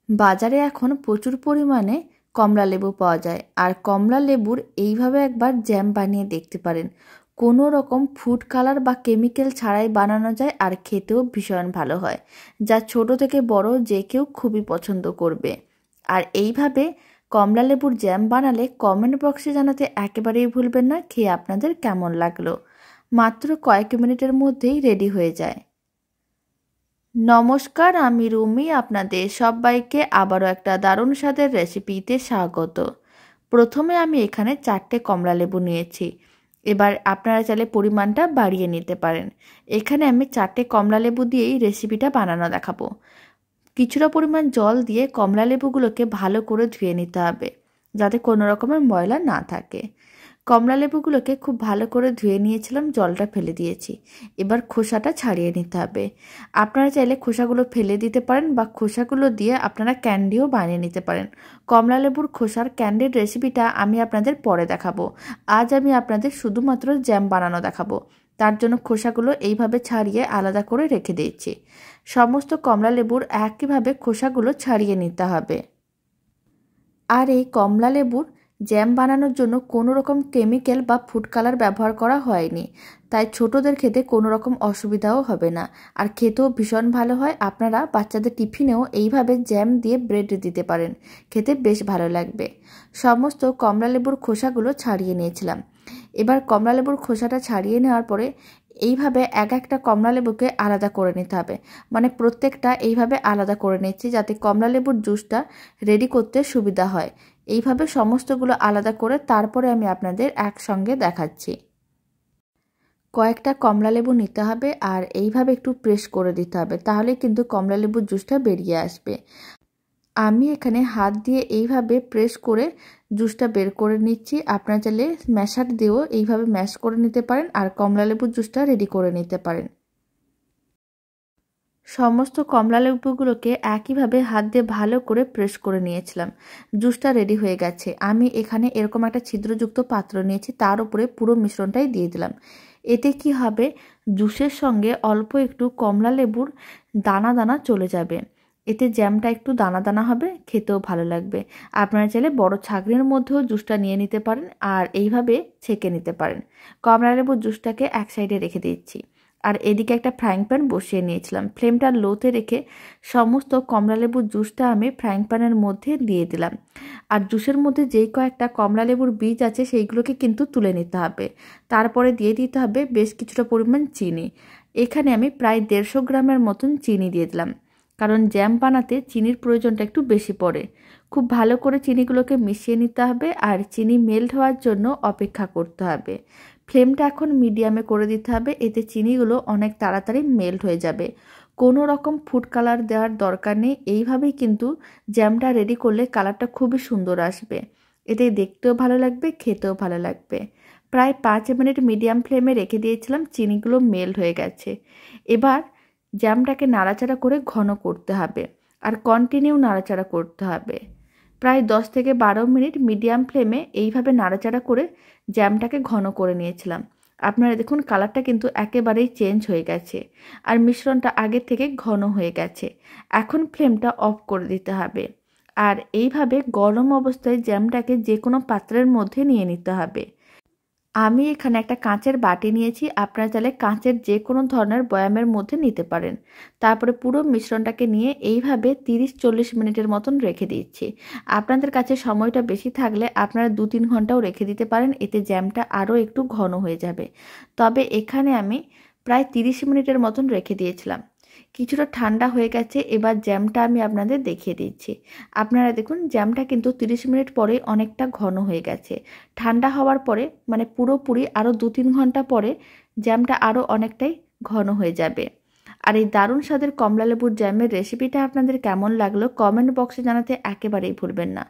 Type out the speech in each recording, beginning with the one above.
বাজারে এখন প্রচুর পরিমাণে কমলা লেবু পাওয়া যায়, আর কমলা লেবুর এইভাবে একবার জ্যাম বানিয়ে দেখতে পারেন। কোনো রকম ফুড কালার বা কেমিক্যাল ছাড়াই বানানো যায়, আর খেতেও ভীষণ ভালো হয়, যা ছোট থেকে বড় যে কেউ খুবই পছন্দ করবে। আর এইভাবে কমলা লেবুর জ্যাম বানালে কমেন্ট বক্সে জানাতে একেবারেই ভুলবেন না খেয়ে আপনাদের কেমন লাগলো। মাত্র কয়েক মিনিটের মধ্যেই রেডি হয়ে যায়। নমস্কার, আমি রুমি। আপনাদের সবাইকে আবারও একটা দারুণ স্বাদের রেসিপিতে স্বাগত। প্রথমে আমি এখানে 4টে কমলা লেবু নিয়েছি। এবার আপনারা চাইলে পরিমাণটা বাড়িয়ে নিতে পারেন। এখানে আমি 4টে কমলা লেবু দিয়েই রেসিপিটা বানানো দেখাবো। কিছুটা পরিমাণ জল দিয়ে কমলা লেবুগুলোকে ভালো করে ধুয়ে নিতে হবে, যাতে কোনো রকমের ময়লা না থাকে। কমলা লেবুগুলোকে খুব ভালো করে ধুয়ে নিয়েছিলাম, জলটা ফেলে দিয়েছি। এবার খোসাটা ছাড়িয়ে নিতে হবে। আপনারা চাইলে খোসাগুলো ফেলে দিতে পারেন বা খোসাগুলো দিয়ে আপনারা ক্যান্ডিও বানিয়ে নিতে পারেন। কমলা লেবুর খোসার ক্যান্ডির রেসিপিটা আমি আপনাদের পরে দেখাবো। আজ আমি আপনাদের শুধুমাত্র জ্যাম বানানো দেখাবো। তার জন্য খোসাগুলো এইভাবে ছাড়িয়ে আলাদা করে রেখে দিয়েছি। সমস্ত কমলা লেবুর একইভাবে খোসাগুলো ছাড়িয়ে নিতে হবে। আর এই কমলা লেবুর জ্যাম বানানোর জন্য কোনো রকম কেমিক্যাল বা ফুড কালার ব্যবহার করা হয়নি, তাই ছোটদের খেতে কোনো রকম অসুবিধাও হবে না, আর খেতেও ভীষণ ভালো হয়। আপনারা বাচ্চাদের টিফিনেও এইভাবে জ্যাম দিয়ে ব্রেড দিতে পারেন, খেতে বেশ ভালো লাগবে। সমস্ত কমলা লেবুর খোসাগুলো ছাড়িয়ে নিয়েছিলাম। এবার কমলা লেবুর খোসাটা ছাড়িয়ে নেওয়ার পরে এইভাবে এক একটা কমলা লেবুকে আলাদা করে নিতে হবে, মানে প্রত্যেকটা এইভাবে আলাদা করে নিচ্ছি যাতে কমলা লেবুর জুসটা রেডি করতে সুবিধা হয়। এইভাবে সমস্তগুলো আলাদা করে তারপরে আমি আপনাদের একসঙ্গে দেখাচ্ছি। কয়েকটা কমলা লেবু নিতে হবে আর এইভাবে একটু প্রেস করে দিতে হবে, তাহলে কিন্তু কমলা লেবুর জুসটা বেরিয়ে আসবে। আমি এখানে হাত দিয়ে এইভাবে প্রেস করে জুসটা বের করে নিচ্ছি। আপনারা চাইলে ম্যাশার দিয়েও এইভাবে ম্যাশ করে নিতে পারেন আর কমলা লেবুর জুসটা রেডি করে নিতে পারেন। সমস্ত কমলা লেবুগুলোকে একইভাবে হাত দিয়ে ভালো করে প্রেস করে নিয়েছিলাম। জুসটা রেডি হয়ে গেছে। আমি এখানে এরকম একটা ছিদ্রযুক্ত পাত্র নিয়েছি, তার উপরে পুরো মিশ্রণটাই দিয়ে দিলাম। এতে কি হবে, জুসের সঙ্গে অল্প একটু কমলা লেবুর দানা দানা চলে যাবে। এতে জ্যামটা একটু দানা দানা হবে, খেতেও ভালো লাগবে। আপনারা চাইলে বড় ছাঁকনির মধ্যেও জুসটা নিয়ে নিতে পারেন আর এইভাবে ছেঁকে নিতে পারেন। কমলা লেবুর জুসটাকে এক সাইডে রেখে দিচ্ছি। আর এদিকে একটা ফ্রাইং প্যান বসিয়ে নিয়েছিলাম। ফ্লেমটা লোতে রেখে সমস্ত কমলা লেবুর জুসটা আমি ফ্রাইং প্যানের মধ্যে দিয়ে দিলাম। আর জুসের মধ্যে যেই কয়েকটা কমলা লেবুর বীজ আছে সেইগুলোকে কিন্তু তুলে নিতে হবে। তারপরে দিয়ে দিতে হবে বেশ কিছুটা পরিমাণ চিনি। এখানে আমি প্রায় 150 গ্রামের মতন চিনি দিয়ে দিলাম, কারণ জ্যাম বানাতে চিনির প্রয়োজনটা একটু বেশি পড়ে। খুব ভালো করে চিনিগুলোকে মিশিয়ে নিতে হবে আর চিনি মেল্ট হওয়ার জন্য অপেক্ষা করতে হবে। ফ্লেমটা এখন মিডিয়ামে করে দিতে হবে, এতে চিনিগুলো অনেক তাড়াতাড়ি মেল্ট হয়ে যাবে। কোনো রকম ফুড কালার দেওয়ার দরকার নেই। এইভাবেই কিন্তু জ্যামটা রেডি করলে কালারটা খুবই সুন্দর আসবে। এতে দেখতেও ভালো লাগবে, খেতেও ভালো লাগবে। প্রায় 5 মিনিট মিডিয়াম ফ্লেমে রেখে দিয়েছিলাম, চিনিগুলো মেল্ট হয়ে গেছে। এবার জ্যামটাকে নাড়াচাড়া করে ঘন করতে হবে আর কন্টিনিউ নাড়াচাড়া করতে হবে। প্রায় 10 থেকে 12 মিনিট মিডিয়াম ফ্লেমে এইভাবে নাড়াচাড়া করে জ্যামটাকে ঘন করে নিয়েছিলাম। আপনারা দেখুন কালারটা কিন্তু একেবারেই চেঞ্জ হয়ে গেছে আর মিশ্রণটা আগের থেকে ঘন হয়ে গেছে। এখন ফ্লেমটা অফ করে দিতে হবে আর এইভাবে গরম অবস্থায় জ্যামটাকে যে কোনো পাত্রের মধ্যে নিয়ে নিতে হবে। আমি এখানে একটা কাঁচের বাটি নিয়েছি, আপনারা চাইলে কাঁচের যে কোনো ধরনের বয়ামের মধ্যে নিতে পারেন। তারপরে পুরো মিশ্রণটাকে নিয়ে এইভাবে 30-40 মিনিটের মতন রেখে দিচ্ছি। আপনাদের কাছে সময়টা বেশি থাকলে আপনারা 2-3 ঘন্টাও রেখে দিতে পারেন, এতে জ্যামটা আরও একটু ঘন হয়ে যাবে। তবে এখানে আমি প্রায় 30 মিনিটের মতন রেখে দিয়েছিলাম। কিছুটা ঠান্ডা হয়ে গেছে, এবার জ্যামটা আমি আপনাদের দেখিয়ে দিচ্ছি। আপনারা দেখুন জ্যামটা কিন্তু 30 মিনিট পরে অনেকটা ঘন হয়ে গেছে। ঠান্ডা হওয়ার পরে মানে পুরোপুরি আরও 2-3 ঘন্টা পরে জ্যামটা আরও অনেকটাই ঘন হয়ে যাবে। আর এই দারুণ স্বাদের কমলা লেবুর জ্যামের রেসিপিটা আপনাদের কেমন লাগলো কমেন্ট বক্সে জানাতে একেবারেই ভুলবেন না।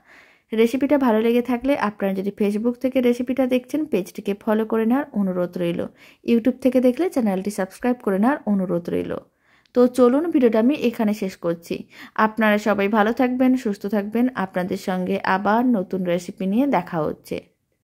রেসিপিটা ভালো লেগে থাকলে আপনারা যদি ফেসবুক থেকে রেসিপিটা দেখছেন পেজটিকে ফলো করে নেওয়ার অনুরোধ রইল। ইউটিউব থেকে দেখলে চ্যানেলটি সাবস্ক্রাইব করে নেওয়ার অনুরোধ রইল। তো চলুন ভিডিওটা আমি এখানে শেষ করছি। আপনারা সবাই ভালো থাকবেন, সুস্থ থাকবেন। আপনাদের সঙ্গে আবার নতুন রেসিপি নিয়ে দেখা হচ্ছে।